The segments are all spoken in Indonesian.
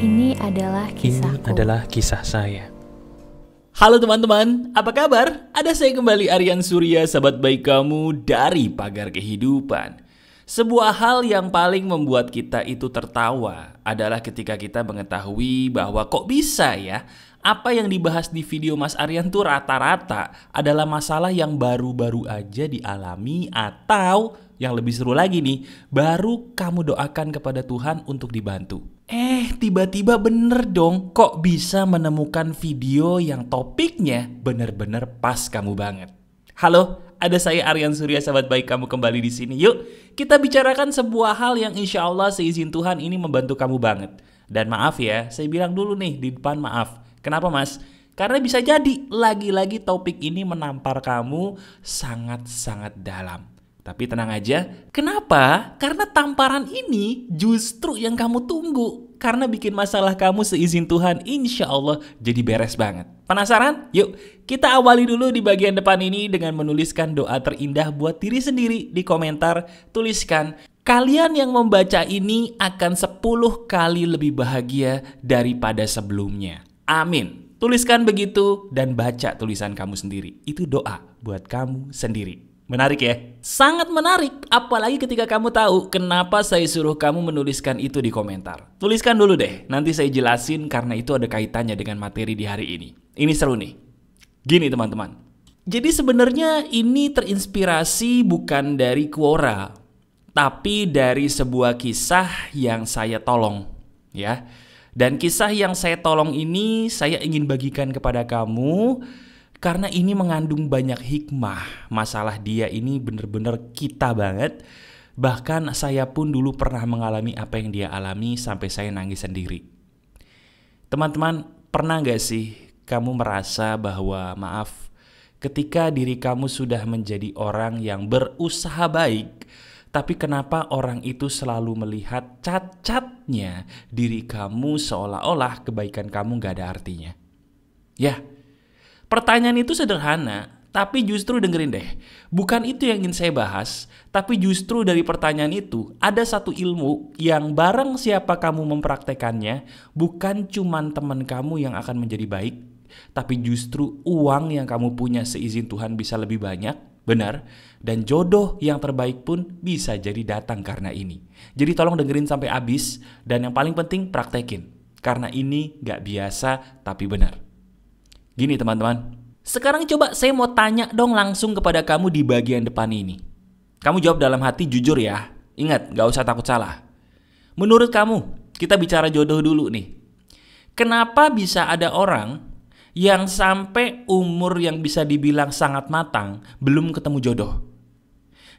Ini adalah kisahku. Ini adalah kisah saya. Halo teman-teman, apa kabar? Ada saya kembali, Aryan Surya, sahabat baik kamu dari Pagar Kehidupan. Sebuah hal yang paling membuat kita itu tertawa adalah ketika kita mengetahui bahwa kok bisa ya, apa yang dibahas di video Mas Aryan tuh rata-rata adalah masalah yang baru-baru aja dialami, atau yang lebih seru lagi nih, baru kamu doakan kepada Tuhan untuk dibantu. Tiba-tiba bener dong, kok bisa menemukan video yang topiknya bener-bener pas kamu banget. Halo, ada saya Aryan Surya, sahabat baik kamu kembali di sini. Yuk, kita bicarakan sebuah hal yang insya Allah seizin Tuhan ini membantu kamu banget. Dan maaf ya, saya bilang dulu nih di depan maaf. Kenapa mas? Karena bisa jadi lagi-lagi topik ini menampar kamu sangat-sangat dalam. Tapi tenang aja, kenapa? Karena tamparan ini justru yang kamu tunggu. Karena bikin masalah kamu seizin Tuhan insya Allah jadi beres banget. Penasaran? Yuk kita awali dulu di bagian depan ini dengan menuliskan doa terindah buat diri sendiri di komentar. Tuliskan, kalian yang membaca ini akan 10 kali lebih bahagia daripada sebelumnya. Amin. Tuliskan begitu dan baca tulisan kamu sendiri. Itu doa buat kamu sendiri. Menarik ya? Sangat menarik, apalagi ketika kamu tahu kenapa saya suruh kamu menuliskan itu di komentar. Tuliskan dulu deh, nanti saya jelasin karena itu ada kaitannya dengan materi di hari ini. Ini seru nih. Gini teman-teman. Jadi sebenarnya ini terinspirasi bukan dari Quora, tapi dari sebuah kisah yang saya tolong, ya. Dan kisah yang saya tolong ini saya ingin bagikan kepada kamu karena ini mengandung banyak hikmah. Masalah dia ini bener-bener kita banget. Bahkan saya pun dulu pernah mengalami apa yang dia alami sampai saya nangis sendiri. Teman-teman, pernah gak sih kamu merasa bahwa maaf, ketika diri kamu sudah menjadi orang yang berusaha baik, tapi kenapa orang itu selalu melihat cacatnya diri kamu seolah-olah kebaikan kamu gak ada artinya? Ya, pertanyaan itu sederhana, tapi justru dengerin deh. Bukan itu yang ingin saya bahas, tapi justru dari pertanyaan itu ada satu ilmu yang barang siapa kamu mempraktekannya, bukan cuman teman kamu yang akan menjadi baik, tapi justru uang yang kamu punya seizin Tuhan bisa lebih banyak, benar, dan jodoh yang terbaik pun bisa jadi datang karena ini. Jadi tolong dengerin sampai habis, dan yang paling penting praktekin, karena ini gak biasa tapi benar. Gini teman-teman, sekarang coba saya mau tanya dong langsung kepada kamu di bagian depan ini. Kamu jawab dalam hati jujur ya. Ingat, gak usah takut salah. Menurut kamu, kita bicara jodoh dulu nih. Kenapa bisa ada orang yang sampai umur yang bisa dibilang sangat matang belum ketemu jodoh?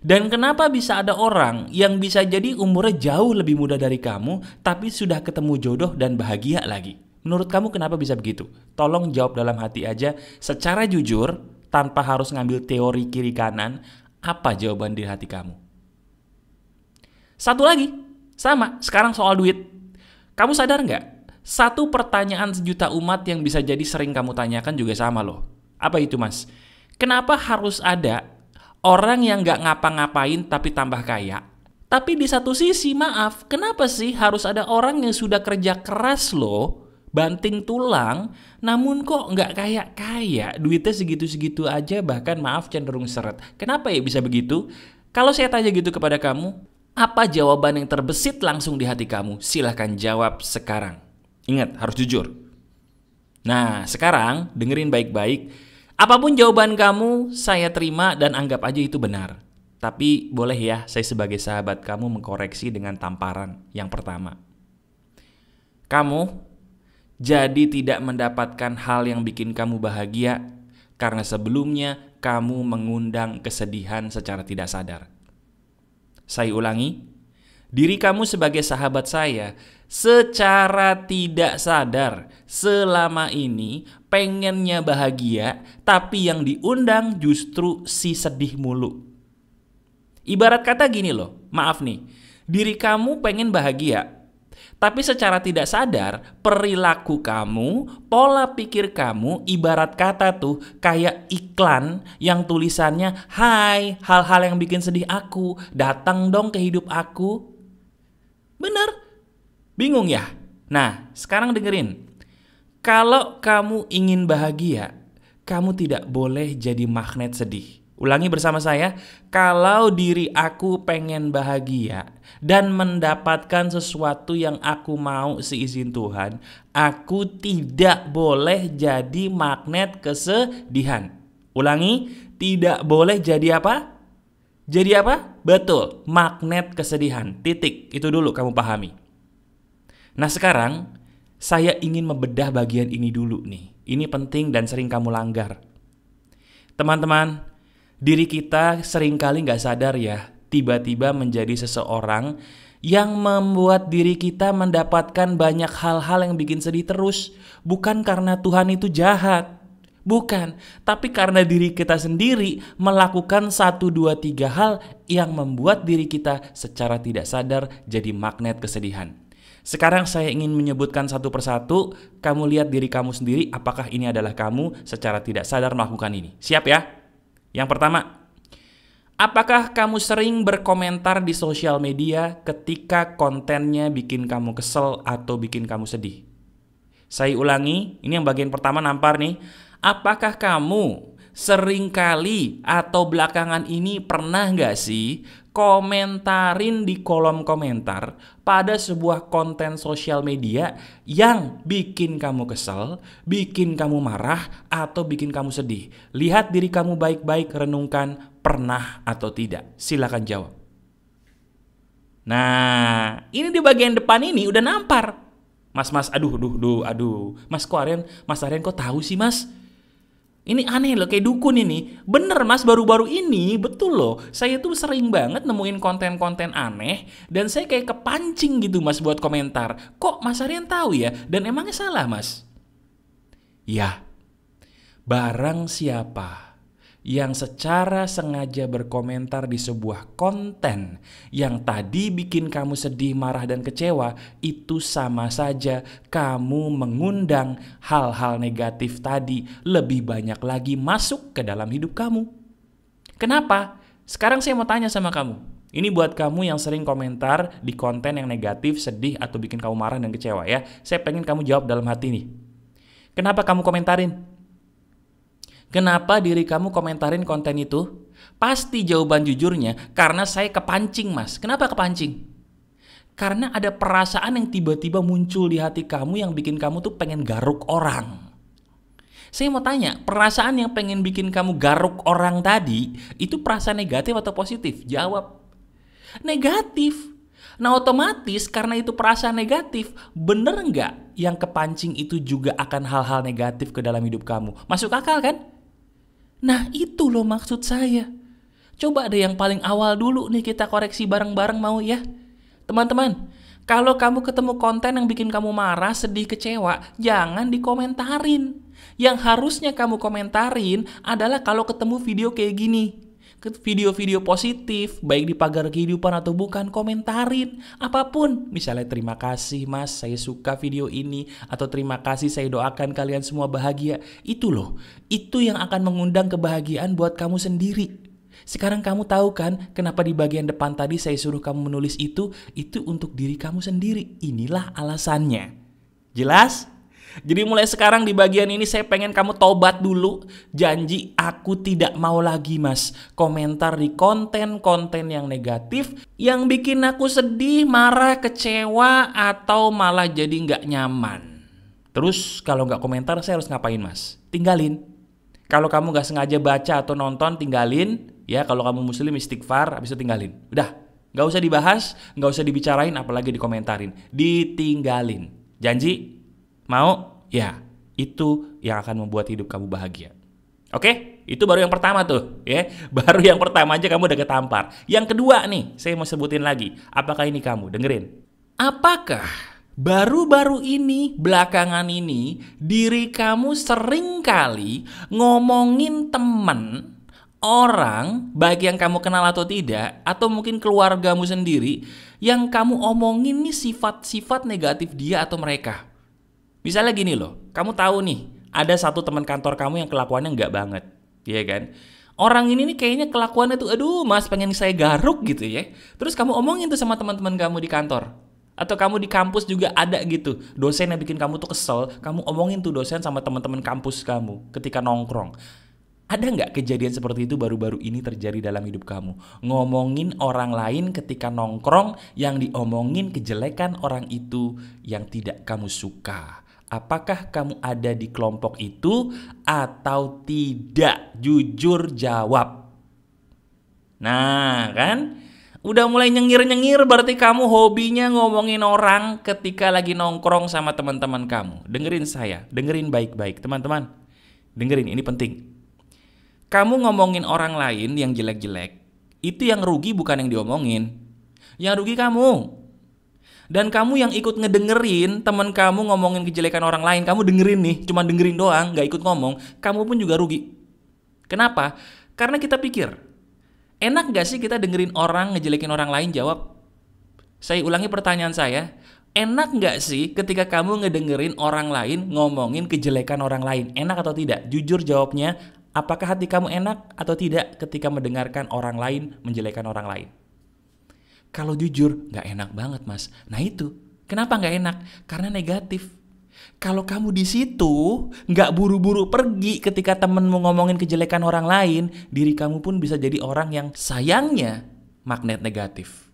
Dan kenapa bisa ada orang yang bisa jadi umurnya jauh lebih muda dari kamu tapi sudah ketemu jodoh dan bahagia lagi? Menurut kamu kenapa bisa begitu? Tolong jawab dalam hati aja secara jujur tanpa harus ngambil teori kiri kanan. Apa jawaban di hati kamu? Satu lagi, sama, sekarang soal duit. Kamu sadar nggak? Satu pertanyaan sejuta umat yang bisa jadi sering kamu tanyakan juga sama loh. Apa itu mas? Kenapa harus ada orang yang nggak ngapa-ngapain tapi tambah kaya? Tapi di satu sisi maaf, kenapa sih harus ada orang yang sudah kerja keras loh, banting tulang, namun kok nggak kaya-kaya, duitnya segitu-segitu aja, bahkan maaf cenderung seret. Kenapa ya bisa begitu? Kalau saya tanya gitu kepada kamu, apa jawaban yang terbesit langsung di hati kamu? Silahkan jawab sekarang. Ingat, harus jujur. Nah, sekarang dengerin baik-baik. Apapun jawaban kamu, saya terima dan anggap aja itu benar. Tapi boleh ya, saya sebagai sahabat kamu mengkoreksi dengan tamparan yang pertama. Kamu jadi tidak mendapatkan hal yang bikin kamu bahagia karena sebelumnya kamu mengundang kesedihan secara tidak sadar. Saya ulangi, diri kamu sebagai sahabat saya secara tidak sadar selama ini pengennya bahagia, tapi yang diundang justru si sedih mulu. Ibarat kata gini loh, maaf nih, diri kamu pengen bahagia, tapi secara tidak sadar, perilaku kamu, pola pikir kamu ibarat kata tuh kayak iklan yang tulisannya, "Hai, hal-hal yang bikin sedih aku, datang dong ke hidup aku." Bener? Bingung ya? Nah, sekarang dengerin. Kalau kamu ingin bahagia, kamu tidak boleh jadi magnet sedih. Ulangi bersama saya, kalau diri aku pengen bahagia dan mendapatkan sesuatu yang aku mau seizin Tuhan, aku tidak boleh jadi magnet kesedihan. Ulangi, tidak boleh jadi apa? Jadi apa? Betul, magnet kesedihan. Titik, itu dulu kamu pahami. Nah sekarang, saya ingin membedah bagian ini dulu nih. Ini penting dan sering kamu langgar. Teman-teman, diri kita seringkali gak sadar ya, tiba-tiba menjadi seseorang yang membuat diri kita mendapatkan banyak hal-hal yang bikin sedih terus. Bukan karena Tuhan itu jahat, bukan, tapi karena diri kita sendiri melakukan 1, 2, 3 hal yang membuat diri kita secara tidak sadar jadi magnet kesedihan. Sekarang saya ingin menyebutkan satu persatu, kamu lihat diri kamu sendiri apakah ini adalah kamu secara tidak sadar melakukan ini. Siap ya? Yang pertama, apakah kamu sering berkomentar di sosial media ketika kontennya bikin kamu kesel atau bikin kamu sedih? Saya ulangi, ini yang bagian pertama nampar nih. Apakah kamu sering kali atau belakangan ini pernah nggak sih komentarin di kolom komentar pada sebuah konten sosial media yang bikin kamu kesel, bikin kamu marah, atau bikin kamu sedih? Lihat diri kamu baik-baik, renungkan pernah atau tidak. Silakan jawab. Nah, ini di bagian depan ini udah nampar. Mas, aduh. Mas Aryan kok tahu sih mas? Ini aneh loh, kayak dukun ini. Bener mas, baru-baru ini, betul loh. Saya tuh sering banget nemuin konten-konten aneh, dan saya kayak kepancing gitu mas buat komentar. Kok Mas Aryan tahu ya? Dan emangnya salah mas? Ya, barang siapa yang secara sengaja berkomentar di sebuah konten yang tadi bikin kamu sedih, marah, dan kecewa, itu sama saja kamu mengundang hal-hal negatif tadi lebih banyak lagi masuk ke dalam hidup kamu. Kenapa? Sekarang saya mau tanya sama kamu. Ini buat kamu yang sering komentar di konten yang negatif, sedih, atau bikin kamu marah dan kecewa ya. Saya pengen kamu jawab dalam hati nih. Kenapa kamu komentarin? Kenapa diri kamu komentarin konten itu? Pasti jawaban jujurnya karena saya kepancing mas. Kenapa kepancing? Karena ada perasaan yang tiba-tiba muncul di hati kamu yang bikin kamu tuh pengen garuk orang. Saya mau tanya, perasaan yang pengen bikin kamu garuk orang tadi, itu perasaan negatif atau positif? Jawab. Negatif. Nah otomatis karena itu perasaan negatif, bener nggak yang kepancing itu juga akan hal-hal negatif ke dalam hidup kamu? Masuk akal kan? Nah itu loh maksud saya. Coba deh yang paling awal dulu nih kita koreksi bareng-bareng mau ya. Teman-teman, kalau kamu ketemu konten yang bikin kamu marah, sedih, kecewa, jangan dikomentarin. Yang harusnya kamu komentarin adalah kalau ketemu video kayak gini. Video-video positif, baik di pagar kehidupan atau bukan, komentarin apapun. Misalnya terima kasih mas, saya suka video ini, atau terima kasih, saya doakan kalian semua bahagia. Itu loh, itu yang akan mengundang kebahagiaan buat kamu sendiri. Sekarang kamu tahu kan kenapa di bagian depan tadi saya suruh kamu menulis itu untuk diri kamu sendiri. Inilah alasannya. Jelas? Jadi mulai sekarang di bagian ini saya pengen kamu tobat dulu. Janji aku tidak mau lagi mas komentar di konten-konten yang negatif, yang bikin aku sedih, marah, kecewa, atau malah jadi gak nyaman. Terus kalau gak komentar saya harus ngapain mas? Tinggalin. Kalau kamu gak sengaja baca atau nonton, tinggalin. Ya kalau kamu muslim istighfar, habis itu tinggalin. Udah, gak usah dibahas, gak usah dibicarain, apalagi dikomentarin. Ditinggalin. Janji? Mau? Ya, itu yang akan membuat hidup kamu bahagia. Oke? Itu baru yang pertama tuh, ya. Baru yang pertama aja kamu udah ketampar. Yang kedua nih, saya mau sebutin lagi. Apakah ini kamu? Dengerin. Apakah baru-baru ini, belakangan ini, diri kamu sering kali ngomongin temen, orang, baik yang kamu kenal atau tidak, atau mungkin keluargamu sendiri, yang kamu omongin nih sifat-sifat negatif dia atau mereka? Misalnya gini loh, kamu tahu nih, ada satu teman kantor kamu yang kelakuannya enggak banget, ya kan? Orang ini nih kayaknya kelakuannya tuh, aduh mas pengen saya garuk gitu ya. Terus kamu omongin tuh sama teman-teman kamu di kantor. Atau kamu di kampus juga ada gitu, dosen yang bikin kamu tuh kesel, kamu omongin tuh dosen sama teman-teman kampus kamu ketika nongkrong. Ada nggak kejadian seperti itu baru-baru ini terjadi dalam hidup kamu? Ngomongin orang lain ketika nongkrong, yang diomongin kejelekan orang itu yang tidak kamu suka. Apakah kamu ada di kelompok itu atau tidak? Jujur jawab. Nah kan, udah mulai nyengir-nyengir berarti kamu hobinya ngomongin orang ketika lagi nongkrong sama teman-teman kamu. Dengerin saya, dengerin baik-baik teman-teman. Dengerin, ini penting. Kamu ngomongin orang lain yang jelek-jelek, itu yang rugi bukan yang diomongin. Yang rugi kamu. Dan kamu yang ikut ngedengerin teman kamu ngomongin kejelekan orang lain, kamu dengerin nih, cuma dengerin doang, gak ikut ngomong, kamu pun juga rugi. Kenapa? Karena kita pikir, enak gak sih kita dengerin orang ngejelekin orang lain? Jawab. Saya ulangi pertanyaan saya, enak gak sih ketika kamu ngedengerin orang lain ngomongin kejelekan orang lain? Enak atau tidak? Jujur jawabnya. Apakah hati kamu enak atau tidak ketika mendengarkan orang lain menjelekan orang lain? Kalau jujur, gak enak banget mas. Nah itu, kenapa gak enak? Karena negatif. Kalau kamu di situ gak buru-buru pergi ketika temenmu ngomongin kejelekan orang lain, diri kamu pun bisa jadi orang yang sayangnya magnet negatif.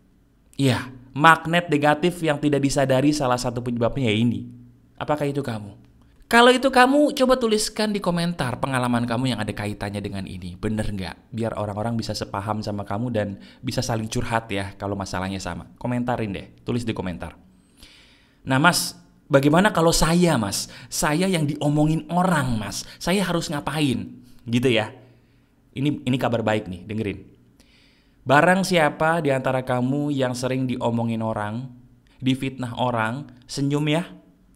Iya, magnet negatif yang tidak disadari salah satu penyebabnya ya ini. Apakah itu kamu? Kalau itu kamu, coba tuliskan di komentar pengalaman kamu yang ada kaitannya dengan ini. Bener nggak? Biar orang-orang bisa sepaham sama kamu dan bisa saling curhat ya kalau masalahnya sama. Komentarin deh, tulis di komentar. Nah mas, bagaimana kalau saya mas? Saya yang diomongin orang mas. Saya harus ngapain? Gitu ya. Ini kabar baik nih, dengerin. Barang siapa di antara kamu yang sering diomongin orang, difitnah orang, senyum ya.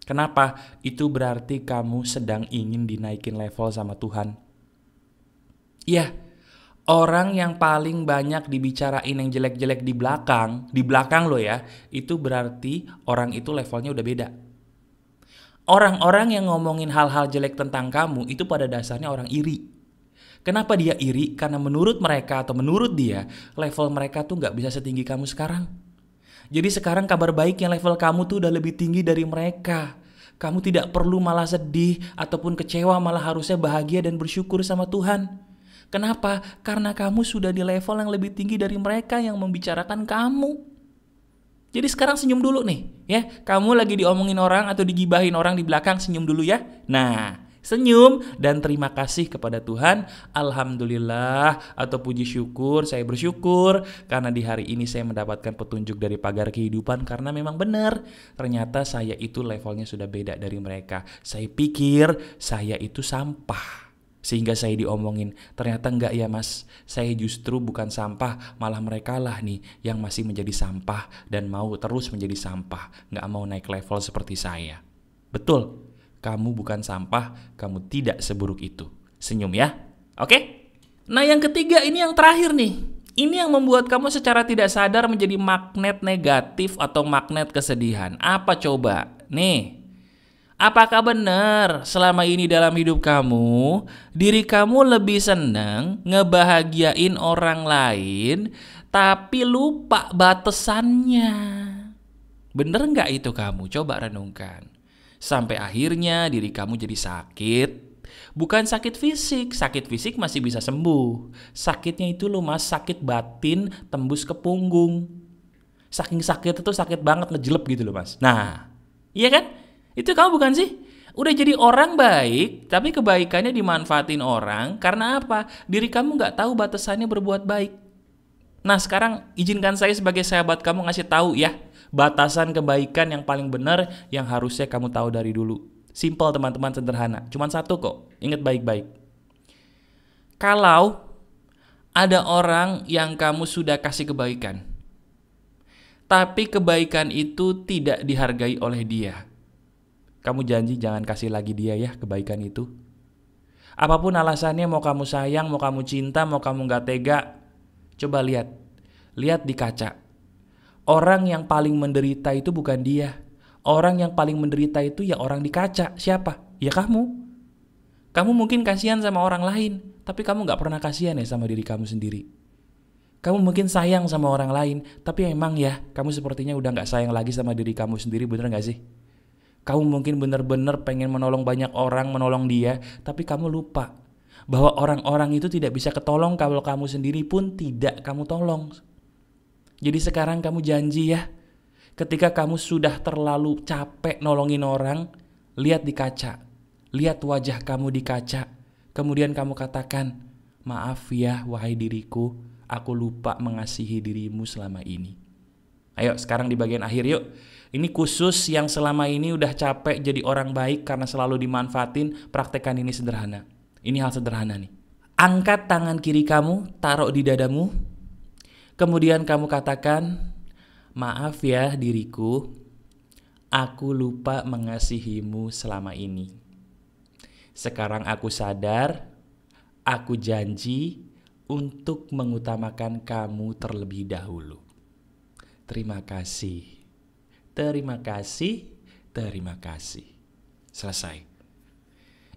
Kenapa? Itu berarti kamu sedang ingin dinaikin level sama Tuhan. Iya, orang yang paling banyak dibicarain yang jelek-jelek di belakang lo ya, itu berarti orang itu levelnya udah beda. Orang-orang yang ngomongin hal-hal jelek tentang kamu itu pada dasarnya orang iri. Kenapa dia iri? Karena menurut mereka atau menurut dia, level mereka tuh gak bisa setinggi kamu sekarang. Jadi sekarang kabar baiknya level kamu tuh udah lebih tinggi dari mereka. Kamu tidak perlu malah sedih ataupun kecewa, malah harusnya bahagia dan bersyukur sama Tuhan. Kenapa? Karena kamu sudah di level yang lebih tinggi dari mereka yang membicarakan kamu. Jadi sekarang senyum dulu nih, ya. Kamu lagi diomongin orang atau digibahin orang di belakang, senyum dulu ya. Nah, senyum dan terima kasih kepada Tuhan. Alhamdulillah atau puji syukur, saya bersyukur karena di hari ini saya mendapatkan petunjuk dari pagar kehidupan karena memang benar. Ternyata saya itu levelnya sudah beda dari mereka. Saya pikir saya itu sampah sehingga saya diomongin. Ternyata enggak ya mas, saya justru bukan sampah, malah mereka lah nih yang masih menjadi sampah dan mau terus menjadi sampah, nggak mau naik level seperti saya. Betul. Kamu bukan sampah, kamu tidak seburuk itu. Senyum ya, oke? Nah yang ketiga ini yang terakhir nih. Ini yang membuat kamu secara tidak sadar menjadi magnet negatif atau magnet kesedihan. Apa coba? Nih, apakah benar selama ini dalam hidup kamu, diri kamu lebih senang ngebahagiain orang lain, tapi lupa batasannya? Bener nggak itu kamu? Coba renungkan. Sampai akhirnya diri kamu jadi sakit. Bukan sakit fisik masih bisa sembuh. Sakitnya itu loh mas, sakit batin tembus ke punggung. Saking sakit itu sakit banget ngejelep gitu loh mas. Nah, iya kan? Itu kamu bukan sih? Udah jadi orang baik, tapi kebaikannya dimanfaatin orang. Karena apa? Diri kamu gak tahu batasannya berbuat baik. Nah sekarang izinkan saya sebagai sahabat kamu ngasih tahu ya, batasan kebaikan yang paling benar yang harusnya kamu tahu dari dulu. Simple teman-teman, sederhana. Cuman satu kok, ingat baik-baik. Kalau ada orang yang kamu sudah kasih kebaikan, tapi kebaikan itu tidak dihargai oleh dia, kamu janji jangan kasih lagi dia ya kebaikan itu. Apapun alasannya, mau kamu sayang, mau kamu cinta, mau kamu gak tega, coba lihat di kaca. Orang yang paling menderita itu bukan dia. Orang yang paling menderita itu ya orang di kaca. Siapa? Ya kamu. Kamu mungkin kasihan sama orang lain, tapi kamu gak pernah kasihan ya sama diri kamu sendiri. Kamu mungkin sayang sama orang lain, tapi emang ya, kamu sepertinya udah gak sayang lagi sama diri kamu sendiri, bener gak sih? Kamu mungkin bener-bener pengen menolong banyak orang, menolong dia, tapi kamu lupa bahwa orang-orang itu tidak bisa ketolong kalau kamu sendiri pun tidak kamu tolong. Jadi sekarang kamu janji ya, ketika kamu sudah terlalu capek nolongin orang, lihat di kaca, lihat wajah kamu di kaca, kemudian kamu katakan, maaf ya wahai diriku, aku lupa mengasihi dirimu selama ini. Ayo sekarang di bagian akhir yuk. Ini khusus yang selama ini udah capek jadi orang baik karena selalu dimanfaatin, praktekkan ini sederhana. Ini hal sederhana nih. Angkat tangan kiri kamu, taruh di dadamu. Kemudian kamu katakan, maaf ya diriku, aku lupa mengasihimu selama ini. Sekarang aku sadar, aku janji untuk mengutamakan kamu terlebih dahulu. Terima kasih. Terima kasih, terima kasih. Selesai.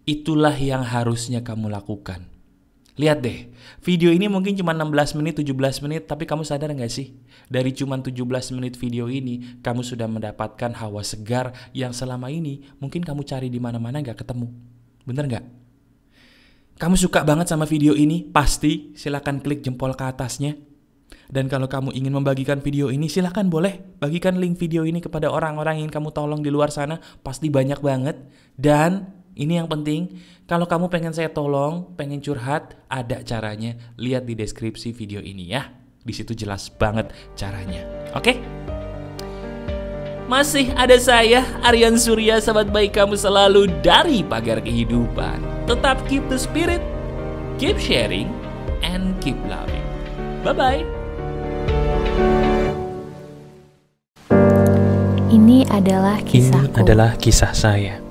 Itulah yang harusnya kamu lakukan. Lihat deh, video ini mungkin cuma 16 menit, 17 menit, tapi kamu sadar gak sih? Dari cuma 17 menit video ini, kamu sudah mendapatkan hawa segar yang selama ini mungkin kamu cari di mana-mana gak ketemu. Bener gak? Kamu suka banget sama video ini? Pasti silakan klik jempol ke atasnya. Dan kalau kamu ingin membagikan video ini, silakan boleh bagikan link video ini kepada orang-orang yang kamu tolong di luar sana. Pasti banyak banget. Dan ini yang penting, kalau kamu pengen saya tolong, pengen curhat, ada caranya. Lihat di deskripsi video ini ya. Di situ jelas banget caranya. Oke? Masih ada saya, Aryan Surya, sahabat baik kamu selalu dari Pagar Kehidupan. Tetap keep the spirit, keep sharing, and keep loving. Bye-bye. Ini adalah kisahku. Ini adalah kisah saya.